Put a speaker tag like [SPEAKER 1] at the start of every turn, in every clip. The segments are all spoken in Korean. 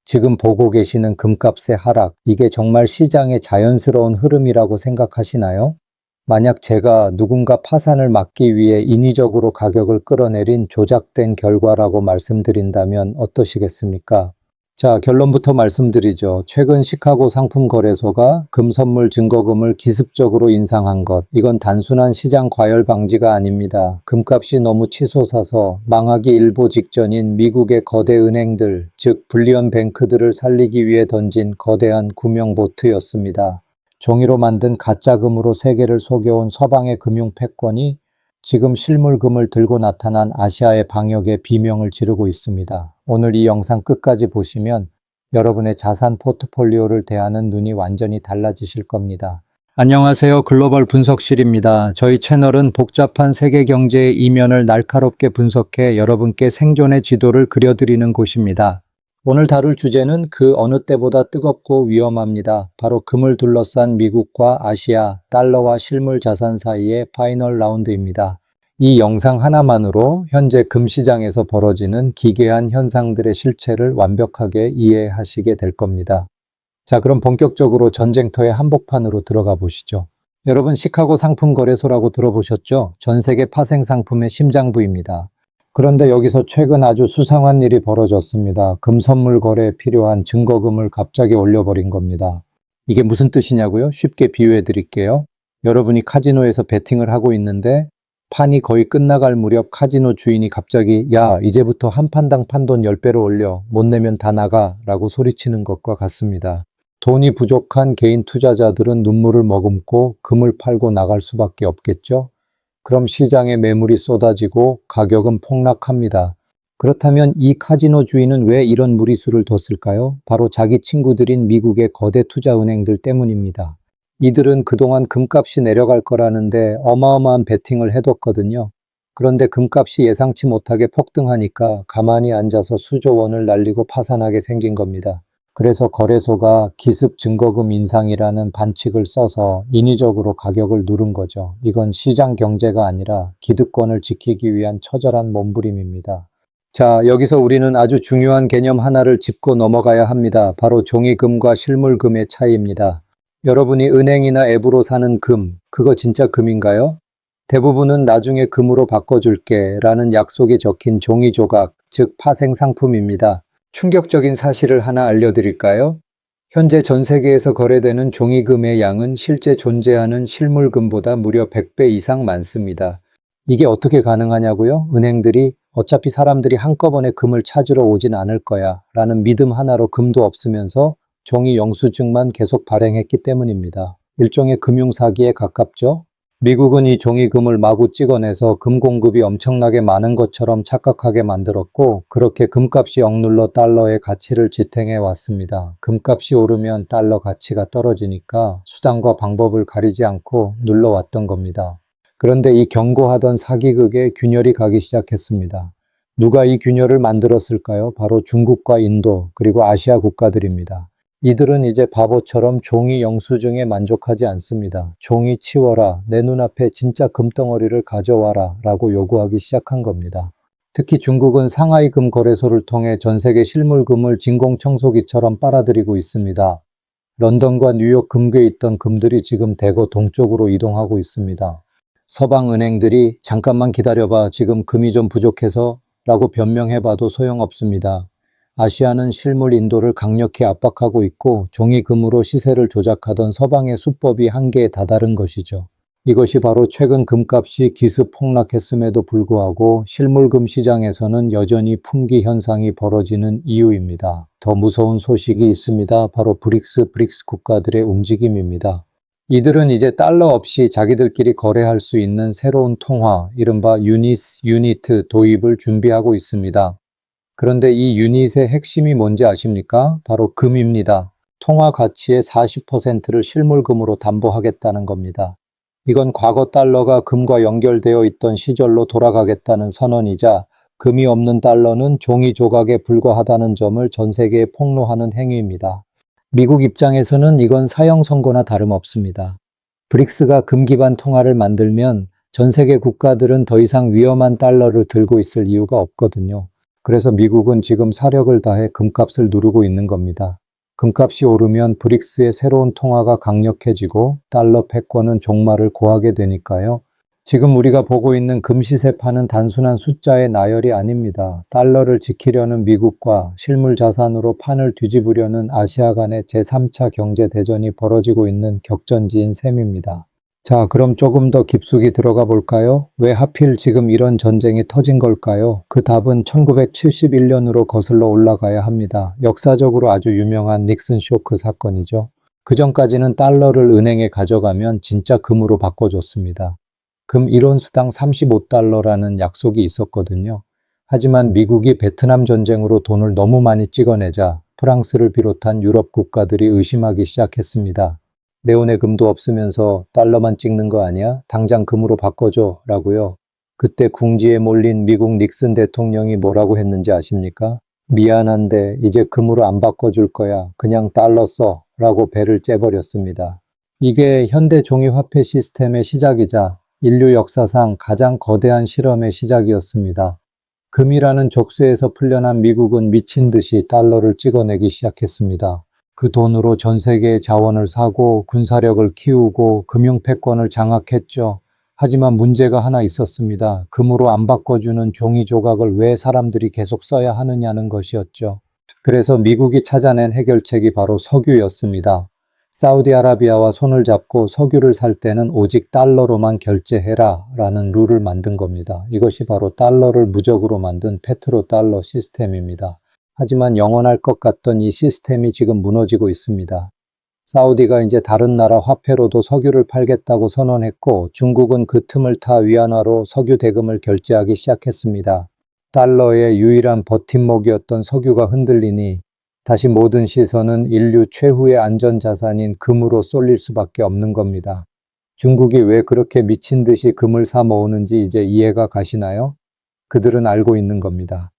[SPEAKER 1] 지금 보고 계시는 금값의 하락, 이게 정말 시장의 자연스러운 흐름이라고 생각하시나요? 만약 제가 누군가 파산을 막기 위해 인위적으로 가격을 끌어내린 조작된 결과라고 말씀드린다면 어떠시겠습니까? 자, 결론부터 말씀드리죠. 최근 시카고 상품거래소가 금선물 증거금을 기습적으로 인상한 것, 이건 단순한 시장 과열 방지가 아닙니다. 금값이 너무 치솟아서 망하기 일보 직전인 미국의 거대 은행들, 즉 불리언 뱅크들을 살리기 위해 던진 거대한 구명보트였습니다. 종이로 만든 가짜금으로 세계를 속여온 서방의 금융 패권이 지금 실물금을 들고 나타난 아시아의 방역에 비명을 지르고 있습니다. 오늘 이 영상 끝까지 보시면 여러분의 자산 포트폴리오를 대하는 눈이 완전히 달라지실 겁니다. 안녕하세요. 글로벌 분석실입니다. 저희 채널은 복잡한 세계 경제의 이면을 날카롭게 분석해 여러분께 생존의 지도를 그려드리는 곳입니다. 오늘 다룰 주제는 그 어느 때보다 뜨겁고 위험합니다. 바로 금을 둘러싼 미국과 아시아, 달러와 실물 자산 사이의 파이널 라운드입니다. 이 영상 하나만으로 현재 금시장에서 벌어지는 기괴한 현상들의 실체를 완벽하게 이해하시게 될 겁니다. 자, 그럼 본격적으로 전쟁터의 한복판으로 들어가 보시죠. 여러분, 시카고 상품거래소라고 들어보셨죠? 전 세계 파생 상품의 심장부입니다. 그런데 여기서 최근 아주 수상한 일이 벌어졌습니다. 금선물 거래에 필요한 증거금을 갑자기 올려버린 겁니다. 이게 무슨 뜻이냐고요? 쉽게 비유해 드릴게요. 여러분이 카지노에서 베팅을 하고 있는데 판이 거의 끝나갈 무렵 카지노 주인이 갑자기 야, 이제부터 한 판당 판돈 10배로 올려. 못 내면 다 나가 라고 소리치는 것과 같습니다. 돈이 부족한 개인 투자자들은 눈물을 머금고 금을 팔고 나갈 수밖에 없겠죠? 그럼 시장에 매물이 쏟아지고 가격은 폭락합니다. 그렇다면 이 카지노 주인은 왜 이런 무리수를 뒀을까요? 바로 자기 친구들인 미국의 거대 투자은행들 때문입니다. 이들은 그동안 금값이 내려갈 거라는데 어마어마한 베팅을 해뒀거든요. 그런데 금값이 예상치 못하게 폭등하니까 가만히 앉아서 수조 원을 날리고 파산하게 생긴 겁니다. 그래서 거래소가 기습 증거금 인상이라는 반칙을 써서 인위적으로 가격을 누른 거죠. 이건 시장 경제가 아니라 기득권을 지키기 위한 처절한 몸부림입니다. 자, 여기서 우리는 아주 중요한 개념 하나를 짚고 넘어가야 합니다. 바로 종이금과 실물금의 차이입니다. 여러분이 은행이나 앱으로 사는 금, 그거 진짜 금인가요? 대부분은 나중에 금으로 바꿔줄게 라는 약속이 적힌 종이 조각, 즉 파생 상품입니다. 충격적인 사실을 하나 알려드릴까요? 현재 전 세계에서 거래되는 종이금의 양은 실제 존재하는 실물금보다 무려 100배 이상 많습니다. 이게 어떻게 가능하냐고요? 은행들이 어차피 사람들이 한꺼번에 금을 찾으러 오진 않을 거야 라는 믿음 하나로 금도 없으면서 종이 영수증만 계속 발행했기 때문입니다. 일종의 금융사기에 가깝죠? 미국은 이 종이금을 마구 찍어내서 금 공급이 엄청나게 많은 것처럼 착각하게 만들었고 그렇게 금값이 억눌러 달러의 가치를 지탱해 왔습니다. 금값이 오르면 달러 가치가 떨어지니까 수단과 방법을 가리지 않고 눌러왔던 겁니다. 그런데 이 경고하던 사기극에 균열이 가기 시작했습니다. 누가 이 균열을 만들었을까요? 바로 중국과 인도 그리고 아시아 국가들입니다. 이들은 이제 바보처럼 종이 영수증에 만족하지 않습니다. 종이 치워라, 내 눈앞에 진짜 금덩어리를 가져와라 라고 요구하기 시작한 겁니다. 특히 중국은 상하이 금 거래소를 통해 전 세계 실물금을 진공청소기처럼 빨아들이고 있습니다. 런던과 뉴욕 금괴에 있던 금들이 지금 대거 동쪽으로 이동하고 있습니다. 서방 은행들이 잠깐만 기다려봐, 지금 금이 좀 부족해서 라고 변명해봐도 소용없습니다. 아시아는 실물 인도를 강력히 압박하고 있고 종이금으로 시세를 조작하던 서방의 수법이 한계에 다다른 것이죠. 이것이 바로 최근 금값이 기습 폭락했음에도 불구하고 실물금 시장에서는 여전히 풍기 현상이 벌어지는 이유입니다. 더 무서운 소식이 있습니다. 바로 브릭스 국가들의 움직임입니다. 이들은 이제 달러 없이 자기들끼리 거래할 수 있는 새로운 통화, 이른바 유니트 도입을 준비하고 있습니다. 그런데 이 유닛의 핵심이 뭔지 아십니까? 바로 금입니다. 통화 가치의 40%를 실물금으로 담보하겠다는 겁니다. 이건 과거 달러가 금과 연결되어 있던 시절로 돌아가겠다는 선언이자 금이 없는 달러는 종이 조각에 불과하다는 점을 전 세계에 폭로하는 행위입니다. 미국 입장에서는 이건 사형 선고나 다름없습니다. 브릭스가 금 기반 통화를 만들면 전 세계 국가들은 더 이상 위험한 달러를 들고 있을 이유가 없거든요. 그래서 미국은 지금 사력을 다해 금값을 누르고 있는 겁니다. 금값이 오르면 브릭스의 새로운 통화가 강력해지고 달러 패권은 종말을 고하게 되니까요. 지금 우리가 보고 있는 금 시세판은 단순한 숫자의 나열이 아닙니다. 달러를 지키려는 미국과 실물 자산으로 판을 뒤집으려는 아시아 간의 제3차 경제대전이 벌어지고 있는 격전지인 셈입니다. 자, 그럼 조금 더 깊숙이 들어가 볼까요? 왜 하필 지금 이런 전쟁이 터진 걸까요? 그 답은 1971년으로 거슬러 올라가야 합니다. 역사적으로 아주 유명한 닉슨 쇼크 사건이죠. 그 전까지는 달러를 은행에 가져가면 진짜 금으로 바꿔줬습니다. 금 1온스당 35달러라는 약속이 있었거든요. 하지만 미국이 베트남 전쟁으로 돈을 너무 많이 찍어내자 프랑스를 비롯한 유럽 국가들이 의심하기 시작했습니다. 내 돈에 금도 없으면서 달러만 찍는 거 아니야? 당장 금으로 바꿔줘 라고요. 그때 궁지에 몰린 미국 닉슨 대통령이 뭐라고 했는지 아십니까? 미안한데 이제 금으로 안 바꿔줄 거야. 그냥 달러 써 라고 배를 째버렸습니다. 이게 현대 종이화폐 시스템의 시작이자 인류 역사상 가장 거대한 실험의 시작이었습니다. 금이라는 족쇄에서 풀려난 미국은 미친 듯이 달러를 찍어내기 시작했습니다. 그 돈으로 전 세계의 자원을 사고 군사력을 키우고 금융 패권을 장악했죠. 하지만 문제가 하나 있었습니다. 금으로 안 바꿔주는 종이 조각을 왜 사람들이 계속 써야 하느냐는 것이었죠. 그래서 미국이 찾아낸 해결책이 바로 석유였습니다. 사우디아라비아와 손을 잡고 석유를 살 때는 오직 달러로만 결제해라 라는 룰을 만든 겁니다. 이것이 바로 달러를 무적으로 만든 페트로달러 시스템입니다. 하지만 영원할 것 같던 이 시스템이 지금 무너지고 있습니다. 사우디가 이제 다른 나라 화폐로도 석유를 팔겠다고 선언했고 중국은 그 틈을 타 위안화로 석유 대금을 결제하기 시작했습니다. 달러의 유일한 버팀목이었던 석유가 흔들리니 다시 모든 시선은 인류 최후의 안전자산인 금으로 쏠릴 수밖에 없는 겁니다. 중국이 왜 그렇게 미친 듯이 금을 사 모으는지 이제 이해가 가시나요? 그들은 알고 있는 겁니다.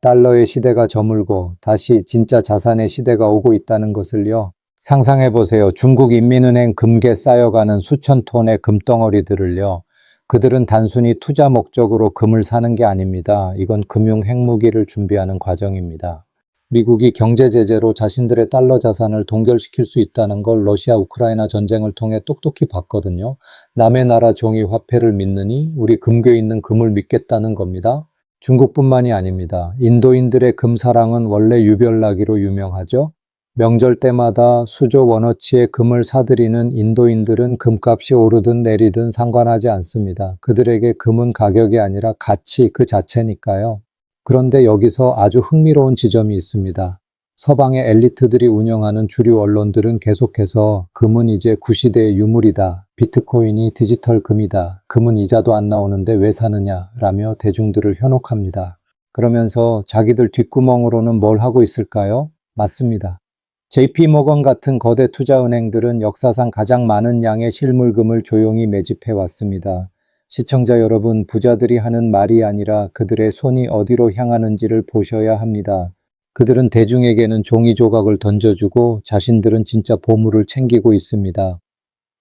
[SPEAKER 1] 달러의 시대가 저물고 다시 진짜 자산의 시대가 오고 있다는 것을요. 상상해보세요. 중국인민은행 금괴 쌓여가는 수천 톤의 금덩어리들을요. 그들은 단순히 투자 목적으로 금을 사는 게 아닙니다. 이건 금융 핵무기를 준비하는 과정입니다. 미국이 경제 제재로 자신들의 달러 자산을 동결시킬 수 있다는 걸 러시아 우크라이나 전쟁을 통해 똑똑히 봤거든요. 남의 나라 종이 화폐를 믿느니 우리 금괴에 있는 금을 믿겠다는 겁니다. 중국뿐만이 아닙니다. 인도인들의 금사랑은 원래 유별나기로 유명하죠. 명절 때마다 수조 원어치의 금을 사들이는 인도인들은 금값이 오르든 내리든 상관하지 않습니다. 그들에게 금은 가격이 아니라 가치 그 자체니까요. 그런데 여기서 아주 흥미로운 지점이 있습니다. 서방의 엘리트들이 운영하는 주류 언론들은 계속해서 금은 이제 구시대의 유물이다. 비트코인이 디지털 금이다. 금은 이자도 안 나오는데 왜 사느냐 라며 대중들을 현혹합니다. 그러면서 자기들 뒷구멍으로는 뭘 하고 있을까요? 맞습니다. JP모건 같은 거대 투자은행들은 역사상 가장 많은 양의 실물금을 조용히 매집해 왔습니다. 시청자 여러분, 부자들이 하는 말이 아니라 그들의 손이 어디로 향하는지를 보셔야 합니다. 그들은 대중에게는 종이 조각을 던져주고 자신들은 진짜 보물을 챙기고 있습니다.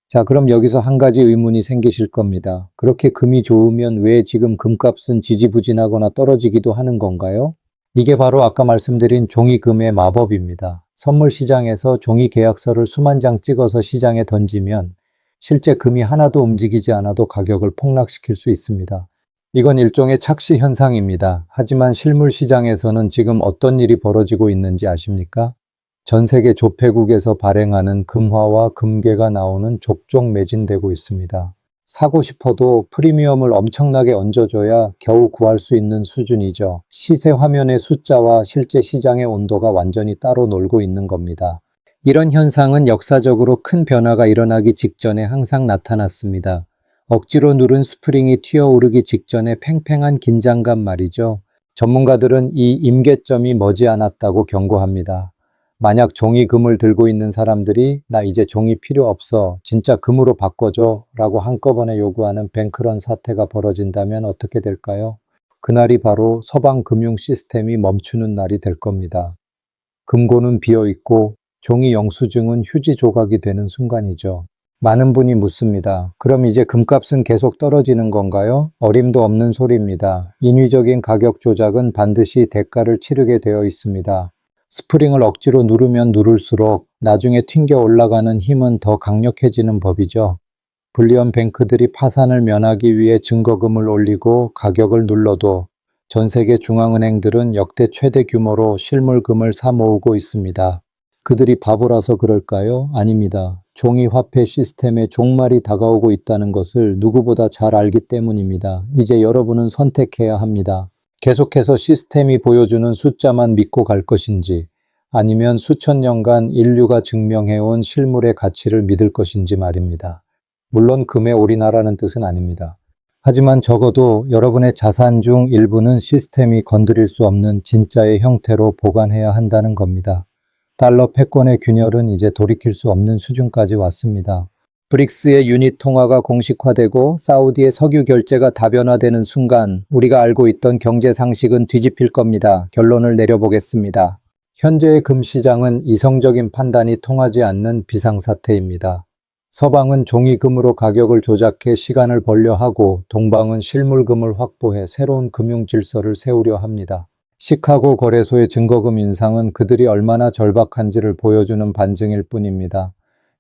[SPEAKER 1] 자, 그럼 여기서 한 가지 의문이 생기실 겁니다. 그렇게 금이 좋으면 왜 지금 금값은 지지부진하거나 떨어지기도 하는 건가요? 이게 바로 아까 말씀드린 종이금의 마법입니다. 선물 시장에서 종이 계약서를 수만 장 찍어서 시장에 던지면 실제 금이 하나도 움직이지 않아도 가격을 폭락시킬 수 있습니다. 이건 일종의 착시 현상입니다. 하지만 실물 시장에서는 지금 어떤 일이 벌어지고 있는지 아십니까? 전 세계 조폐국에서 발행하는 금화와 금괴가 나오는 족족 매진되고 있습니다. 사고 싶어도 프리미엄을 엄청나게 얹어줘야 겨우 구할 수 있는 수준이죠. 시세 화면의 숫자와 실제 시장의 온도가 완전히 따로 놀고 있는 겁니다. 이런 현상은 역사적으로 큰 변화가 일어나기 직전에 항상 나타났습니다. 억지로 누른 스프링이 튀어오르기 직전에 팽팽한 긴장감 말이죠. 전문가들은 이 임계점이 머지않았다고 경고합니다. 만약 종이금을 들고 있는 사람들이 나 이제 종이 필요 없어, 진짜 금으로 바꿔줘 라고 한꺼번에 요구하는 뱅크런 사태가 벌어진다면 어떻게 될까요? 그날이 바로 서방 금융 시스템이 멈추는 날이 될 겁니다. 금고는 비어있고 종이 영수증은 휴지 조각이 되는 순간이죠. 많은 분이 묻습니다. 그럼 이제 금값은 계속 떨어지는 건가요? 어림도 없는 소리입니다. 인위적인 가격 조작은 반드시 대가를 치르게 되어 있습니다. 스프링을 억지로 누르면 누를수록 나중에 튕겨 올라가는 힘은 더 강력해지는 법이죠. 불리언 뱅크들이 파산을 면하기 위해 증거금을 올리고 가격을 눌러도 전 세계 중앙은행들은 역대 최대 규모로 실물금을 사 모으고 있습니다. 그들이 바보라서 그럴까요? 아닙니다. 종이 화폐 시스템의 종말이 다가오고 있다는 것을 누구보다 잘 알기 때문입니다. 이제 여러분은 선택해야 합니다. 계속해서 시스템이 보여주는 숫자만 믿고 갈 것인지, 아니면 수천 년간 인류가 증명해온 실물의 가치를 믿을 것인지 말입니다. 물론 금에 올인하라는 뜻은 아닙니다. 하지만 적어도 여러분의 자산 중 일부는 시스템이 건드릴 수 없는 진짜의 형태로 보관해야 한다는 겁니다. 달러 패권의 균열은 이제 돌이킬 수 없는 수준까지 왔습니다. 브릭스의 유닛 통화가 공식화되고 사우디의 석유 결제가 다변화되는 순간 우리가 알고 있던 경제 상식은 뒤집힐 겁니다. 결론을 내려보겠습니다. 현재의 금 시장은 이성적인 판단이 통하지 않는 비상사태입니다. 서방은 종이금으로 가격을 조작해 시간을 벌려 하고 동방은 실물금을 확보해 새로운 금융 질서를 세우려 합니다. 시카고 거래소의 증거금 인상은 그들이 얼마나 절박한지를 보여주는 반증일 뿐입니다.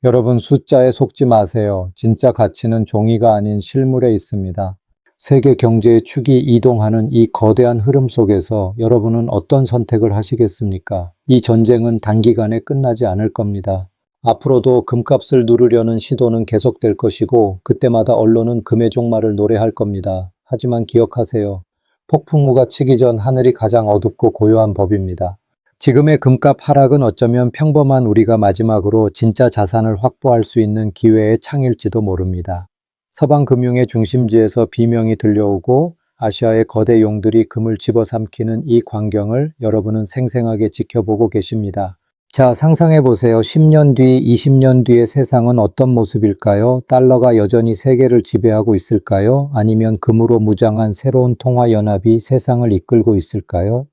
[SPEAKER 1] 여러분, 숫자에 속지 마세요. 진짜 가치는 종이가 아닌 실물에 있습니다. 세계 경제의 축이 이동하는 이 거대한 흐름 속에서 여러분은 어떤 선택을 하시겠습니까? 이 전쟁은 단기간에 끝나지 않을 겁니다. 앞으로도 금값을 누르려는 시도는 계속될 것이고 그때마다 언론은 금의 종말을 노래할 겁니다. 하지만 기억하세요. 폭풍우가 치기 전 하늘이 가장 어둡고 고요한 법입니다. 지금의 금값 하락은 어쩌면 평범한 우리가 마지막으로 진짜 자산을 확보할 수 있는 기회의 창일지도 모릅니다. 서방 금융의 중심지에서 비명이 들려오고 아시아의 거대 용들이 금을 집어삼키는 이 광경을 여러분은 생생하게 지켜보고 계십니다. 자, 상상해 보세요. 10년 뒤, 20년 뒤의 세상은 어떤 모습일까요? 달러가 여전히 세계를 지배하고 있을까요? 아니면 금으로 무장한 새로운 통화 연합이 세상을 이끌고 있을까요?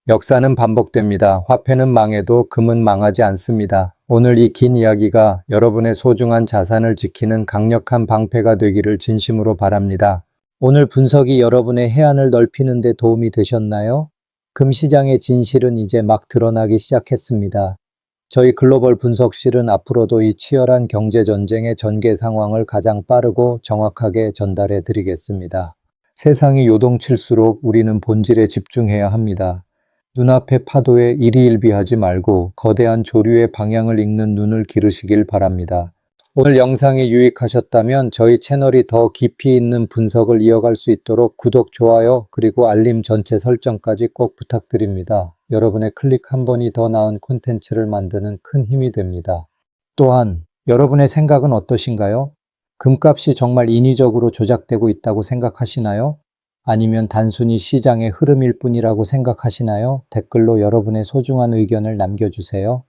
[SPEAKER 1] 역사는 반복됩니다. 화폐는 망해도 금은 망하지 않습니다. 오늘 이 긴 이야기가 여러분의 소중한 자산을 지키는 강력한 방패가 되기를 진심으로 바랍니다. 오늘 분석이 여러분의 해안을 넓히는 데 도움이 되셨나요? 금 시장의 진실은 이제 막 드러나기 시작했습니다. 저희 글로벌 분석실은 앞으로도 이 치열한 경제전쟁의 전개 상황을 가장 빠르고 정확하게 전달해 드리겠습니다. 세상이 요동칠수록 우리는 본질에 집중해야 합니다. 눈앞의 파도에 일희일비하지 말고 거대한 조류의 방향을 읽는 눈을 기르시길 바랍니다. 오늘 영상이 유익하셨다면 저희 채널이 더 깊이 있는 분석을 이어갈 수 있도록 구독, 좋아요, 그리고 알림 전체 설정까지 꼭 부탁드립니다. 여러분의 클릭 한 번이 더 나은 콘텐츠를 만드는 큰 힘이 됩니다. 또한 여러분의 생각은 어떠신가요? 금값이 정말 인위적으로 조작되고 있다고 생각하시나요? 아니면 단순히 시장의 흐름일 뿐이라고 생각하시나요? 댓글로 여러분의 소중한 의견을 남겨주세요.